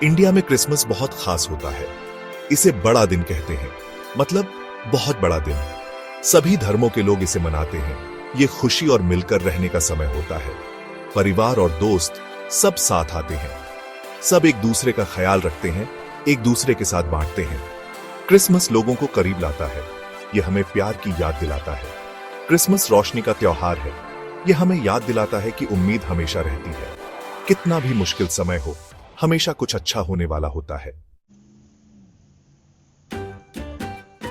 India में Christmas बहुत खास होता है। इसे बड़ा दिन कहते हैं, मतलब बहुत बड़ा दिन। सभी धर्मों के लोग इसे मनाते हैं। ये खुशी और मिलकर रहने का समय होता है। परिवार और दोस्त सब साथ आते हैं। सब एक दूसरे का ख्याल रखते हैं, एक दूसरे के साथ बांटते हैं। क्रिसमस लोगों को करीब लाता है। ये हमें प्यार की याद दिलाता है। क्रिसमस रोशनी का त्योहार है। ये हमें याद दिलाता है कि उम्मीद हमेशा रहती है। कितना भी मुश्किल समय हो, हमेशा कुछ अच्छा होने वाला होता है।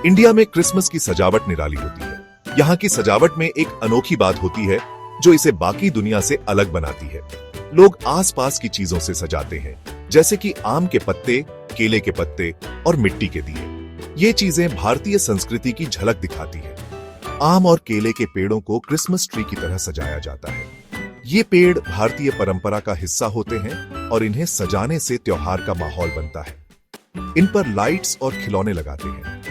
इंडिया में क्रिसमस की सजावट निराली होती है। यहाँ की सजावट में एक अनोखी बात होती है जो इसे बाकी दुनिया से अलग बनाती है। लोग आसपास की चीजों से सजाते हैं, जैसे कि आम के पत्ते, केले के पत्ते और मिट्टी के दिए। ये चीजें भारतीय संस्कृति की झलक दिखाती है। आम और केले के पेड़ों को क्रिसमस ट्री की तरह सजाया जाता है। ये पेड़ भारतीय परंपरा का हिस्सा होते हैं और इन्हें सजाने से त्योहार का माहौल बनता है। इन पर लाइट्स और खिलौने लगाते हैं।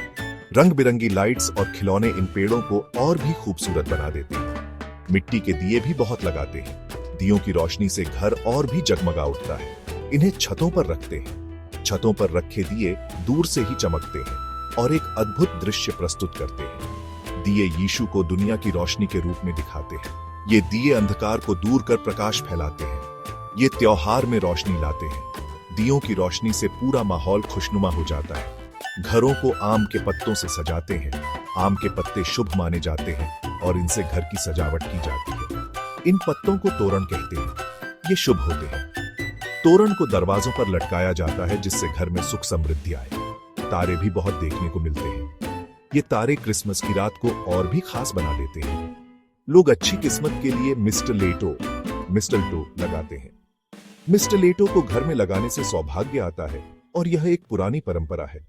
रंग बिरंगी लाइट्स और खिलौने इन पेड़ों को और भी खूबसूरत बना देते हैं। मिट्टी के दिए भी बहुत लगाते हैं। दियों की रोशनी से घर और भी जगमगा उठता है। इन्हें छतों पर रखते हैं। छतों पर रखे दिए दूर से ही चमकते हैं और एक अद्भुत दृश्य प्रस्तुत करते हैं। दिए यीशु को दुनिया की रोशनी के रूप में दिखाते हैं। ये दिए अंधकार को दूर कर प्रकाश फैलाते हैं। ये त्योहार में रोशनी लाते हैं। दियों की रोशनी से पूरा माहौल खुशनुमा हो जाता है। घरों को आम के पत्तों से सजाते हैं। आम के पत्ते शुभ माने जाते हैं और इनसे घर की सजावट की जाती है। इन पत्तों को तोरण कहते हैं। ये शुभ होते हैं। तोरण को दरवाजों पर लटकाया जाता है, जिससे घर में सुख समृद्धि आए। तारे भी बहुत देखने को मिलते हैं। ये तारे क्रिसमस की रात को और भी खास बना देते हैं। लोग अच्छी किस्मत के लिए मिस्टलटो लगाते हैं। मिस्टलेटो को घर में लगाने से सौभाग्य आता है और यह एक पुरानी परंपरा है।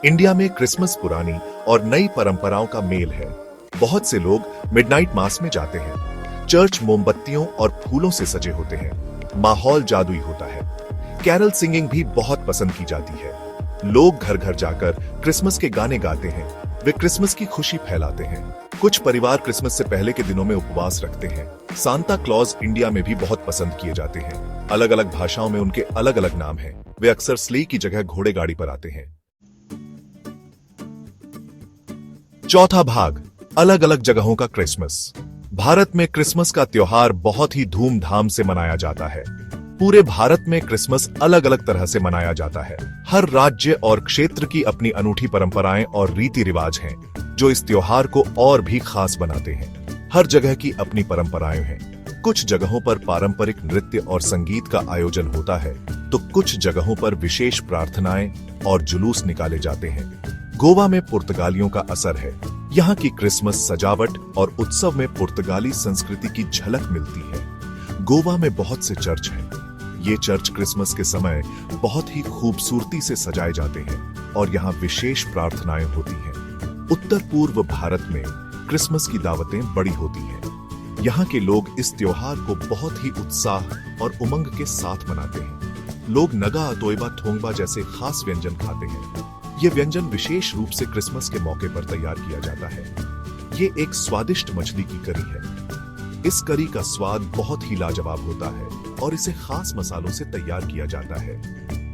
इंडिया में क्रिसमस पुरानी और नई परंपराओं का मेल है। बहुत से लोग मिडनाइट मास में जाते हैं। चर्च मोमबत्तियों और फूलों से सजे होते हैं। माहौल जादुई होता है। कैरल सिंगिंग भी बहुत पसंद की जाती है। लोग घर घर जाकर क्रिसमस के गाने गाते हैं। वे क्रिसमस की खुशी फैलाते हैं। कुछ परिवार क्रिसमस से पहले के दिनों में उपवास रखते हैं। सांता क्लॉज इंडिया में भी बहुत पसंद किए जाते हैं। अलग अलग भाषाओं में उनके अलग अलग नाम हैं। वे अक्सर स्लेई की जगह घोड़े गाड़ी पर आते हैं। चौथा भाग, अलग अलग जगहों का क्रिसमस। भारत में क्रिसमस का त्योहार बहुत ही धूमधाम से मनाया जाता है। पूरे भारत में क्रिसमस अलग अलग तरह से मनाया जाता है। हर राज्य और क्षेत्र की अपनी अनूठी परंपराएं और रीति रिवाज हैं, जो इस त्योहार को और भी खास बनाते हैं। हर जगह की अपनी परंपराएं हैं। कुछ जगहों पर पारंपरिक नृत्य और संगीत का आयोजन होता है, तो कुछ जगहों पर विशेष प्रार्थनाएं और जुलूस निकाले जाते हैं। गोवा में पुर्तगालियों का असर है। यहाँ की क्रिसमस सजावट और उत्सव में पुर्तगाली संस्कृति की झलक मिलती है। गोवा में बहुत से चर्च हैं। ये चर्च क्रिसमस के समय बहुत ही खूबसूरती से सजाए जाते हैं और यहाँ विशेष प्रार्थनाएं होती हैं। उत्तर पूर्व भारत में क्रिसमस की दावतें बड़ी होती हैं। यहाँ के लोग इस त्योहार को बहुत ही उत्साह और उमंग के साथ मनाते हैं। लोग नगा अतोयबा थोंगबा जैसे खास व्यंजन खाते हैं। ये व्यंजन विशेष रूप से क्रिसमस के मौके पर तैयार किया जाता है। ये एक स्वादिष्ट मछली की करी है। इस करी का स्वाद बहुत ही लाजवाब होता है और इसे खास मसालों से तैयार किया जाता है।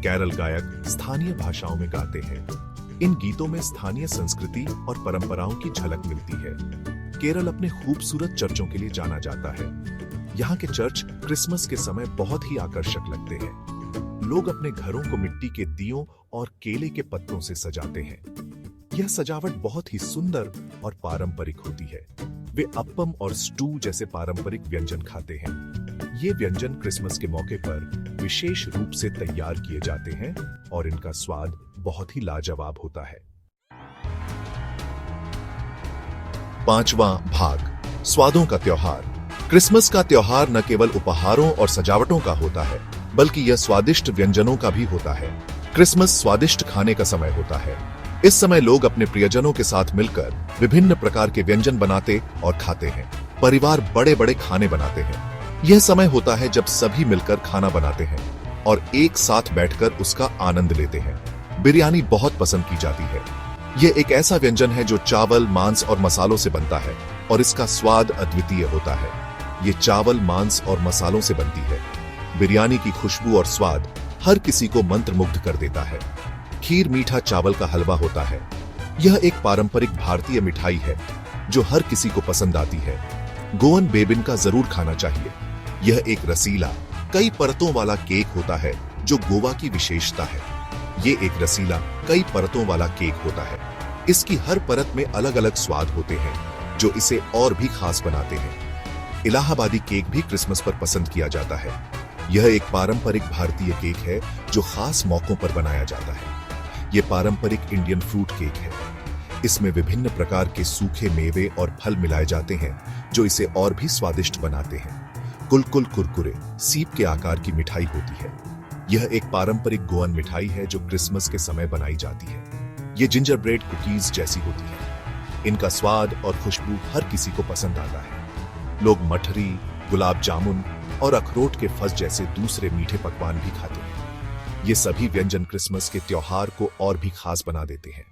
केरल गायक स्थानीय भाषाओं में गाते हैं। इन गीतों में स्थानीय संस्कृति और परंपराओं की झलक मिलती है। केरल अपने खूबसूरत चर्चों के लिए जाना जाता है। यहाँ के चर्च क्रिसमस के समय बहुत ही आकर्षक लगते हैं। लोग अपने घरों को मिट्टी के दियों और केले के पत्तों से सजाते हैं। यह सजावट बहुत ही सुंदर और पारंपरिक होती है। वे अप्पम और स्टू जैसे पारंपरिक व्यंजन खाते हैं। ये व्यंजन क्रिसमस के मौके पर विशेष रूप से तैयार किए जाते हैं और इनका स्वाद बहुत ही लाजवाब होता है। पांचवां भाग, स्वादों का त्योहार। क्रिसमस का त्योहार न केवल उपहारों और सजावटों का होता है, बल्कि यह स्वादिष्ट व्यंजनों का भी होता है। क्रिसमस स्वादिष्ट खाने का समय होता है। इस समय लोग अपने प्रियजनों के साथ मिलकर विभिन्न प्रकार के व्यंजन बनाते और खाते हैं। परिवार बड़े बड़े खाने बनाते हैं। यह समय होता है जब सभी मिलकर खाना बनाते हैं और एक साथ बैठकर उसका आनंद लेते हैं। बिरयानी बहुत पसंद की जाती है। यह एक ऐसा व्यंजन है जो चावल, मांस और मसालों से बनता है और इसका स्वाद अद्वितीय होता है। ये चावल, मांस और मसालों से बनती है। बिरयानी की खुशबू और स्वाद हर किसी को मंत्रमुग्ध कर देता है। खीर मीठा चावल का हलवा होता है। यह एक पारंपरिक भारतीय मिठाई है जो हर किसी को पसंद आती है। गोवन बेबिनका जरूर खाना चाहिए। यह एक रसीला, कई परतों वाला केक होता है जो गोवा की विशेषता है। ये एक रसीला, कई परतों वाला केक होता है। इसकी हर परत में अलग अलग स्वाद होते हैं जो इसे और भी खास बनाते हैं। इलाहाबादी केक भी क्रिसमस पर पसंद किया जाता है। यह एक पारंपरिक भारतीय केक है जो खास मौकों पर बनाया जाता है। यह पारंपरिक इंडियन फ्रूट केक है। इसमें विभिन्न प्रकार के सूखे मेवे और फल मिलाए जाते हैं जो इसे और भी स्वादिष्ट बनाते हैं। कुलकुल कुरकुरे सीप के आकार की मिठाई होती है। यह एक पारंपरिक गोवन मिठाई है जो क्रिसमस के समय बनाई जाती है। ये जिंजर ब्रेड कुकीज जैसी होती है। इनका स्वाद और खुशबू हर किसी को पसंद आता है। लोग मठरी, गुलाब जामुन और अखरोट के फस जैसे दूसरे मीठे पकवान भी खाते हैं। ये सभी व्यंजन क्रिसमस के त्योहार को और भी खास बना देते हैं।